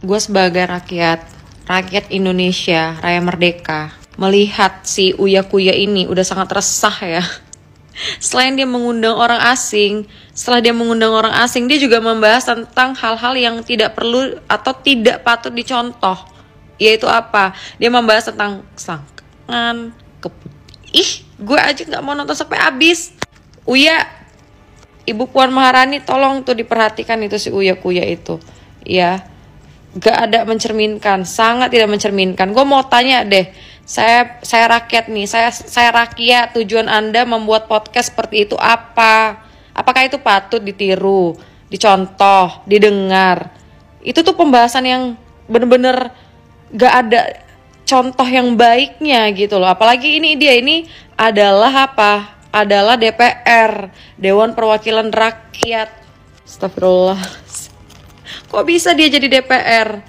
gue sebagai rakyat Indonesia, rakyat merdeka, melihat si Uya Kuya ini udah sangat resah ya. Setelah dia mengundang orang asing, dia juga membahas tentang hal-hal yang tidak perlu atau tidak patut dicontoh. Yaitu apa? Dia membahas tentang selangkangan, gue aja gak mau nonton sampai habis. Uya, Ibu Puan Maharani, tolong tuh diperhatikan itu si Uya Kuya itu. Ya, gak ada mencerminkan, sangat tidak mencerminkan. Gue mau tanya deh, saya rakyat nih, saya rakyat, tujuan Anda membuat podcast seperti itu apa? Apakah itu patut ditiru, dicontoh, didengar? Itu tuh pembahasan yang bener-bener gak ada contoh yang baiknya gitu loh. Apalagi ini adalah apa? Adalah DPR, Dewan Perwakilan Rakyat. Astagfirullah. Kok bisa dia jadi DPR?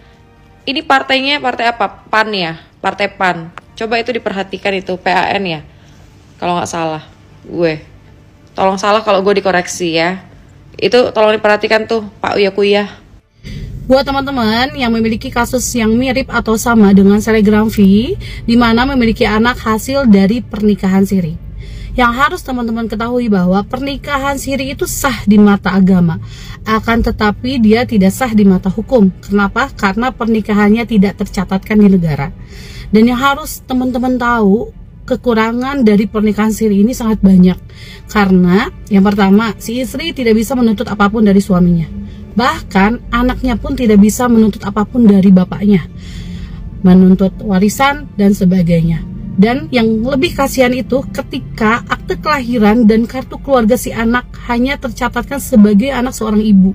Ini partainya partai apa? PAN ya? Partai PAN. Coba itu diperhatikan itu, PAN ya? Kalau nggak salah. Tolong salah kalau gue dikoreksi ya. Itu tolong diperhatikan tuh, Pak Uya Kuya. Buat teman-teman yang memiliki kasus yang mirip atau sama dengan Selebgram V, di mana memiliki anak hasil dari pernikahan siri. Yang harus teman-teman ketahui bahwa pernikahan siri itu sah di mata agama, akan tetapi dia tidak sah di mata hukum. Kenapa? Karena pernikahannya tidak tercatatkan di negara. Dan yang harus teman-teman tahu, kekurangan dari pernikahan siri ini sangat banyak. Karena yang pertama, si istri tidak bisa menuntut apapun dari suaminya. Bahkan anaknya pun tidak bisa menuntut apapun dari bapaknya, menuntut warisan dan sebagainya. Dan yang lebih kasihan itu ketika akte kelahiran dan kartu keluarga si anak hanya tercatatkan sebagai anak seorang ibu.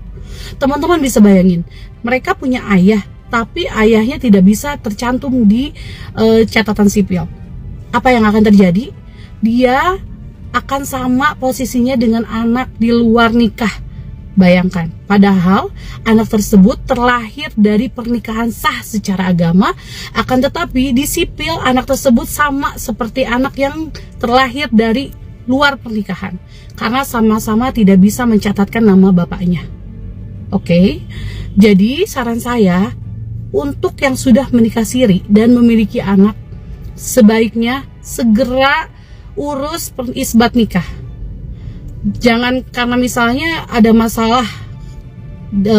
Teman-teman bisa bayangin, mereka punya ayah, tapi ayahnya tidak bisa tercantum di catatan sipil. Apa yang akan terjadi? Dia akan sama posisinya dengan anak di luar nikah. Bayangkan, padahal anak tersebut terlahir dari pernikahan sah secara agama, akan tetapi di sipil anak tersebut sama seperti anak yang terlahir dari luar pernikahan, karena sama-sama tidak bisa mencatatkan nama bapaknya. Oke, jadi saran saya untuk yang sudah menikah siri dan memiliki anak, sebaiknya segera urus isbat nikah. Jangan karena misalnya ada masalah,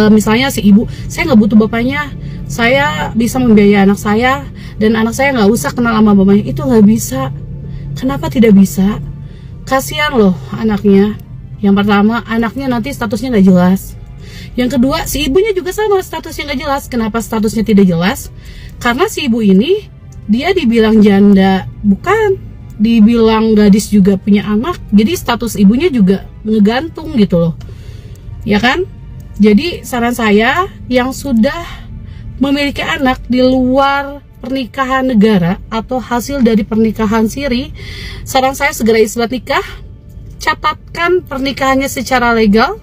misalnya si ibu, saya nggak butuh bapaknya, saya bisa membiayai anak saya, dan anak saya nggak usah kenal sama bapaknya. Itu nggak bisa. Kenapa tidak bisa? Kasihan loh anaknya. Yang pertama, anaknya nanti statusnya nggak jelas. Yang kedua, si ibunya juga sama, statusnya nggak jelas. Kenapa statusnya tidak jelas? Karena si ibu ini, dia dibilang janda, bukan, dibilang gadis juga punya anak, jadi status ibunya juga ngegantung gitu loh, ya kan? Jadi saran saya yang sudah memiliki anak di luar pernikahan negara atau hasil dari pernikahan siri, saran saya segera isbat nikah, catatkan pernikahannya secara legal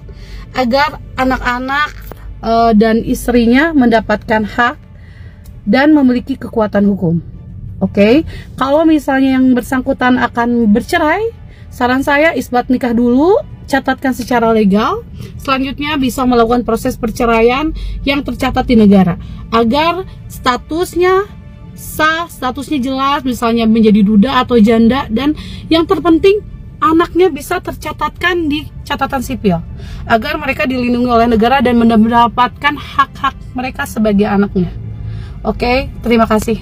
agar anak-anak dan istrinya mendapatkan hak dan memiliki kekuatan hukum. Oke, kalau misalnya yang bersangkutan akan bercerai, saran saya isbat nikah dulu, catatkan secara legal, selanjutnya bisa melakukan proses perceraian yang tercatat di negara, agar statusnya sah, statusnya jelas, misalnya menjadi duda atau janda, dan yang terpenting anaknya bisa tercatatkan di catatan sipil, agar mereka dilindungi oleh negara dan mendapatkan hak-hak mereka sebagai anaknya. Oke, terima kasih.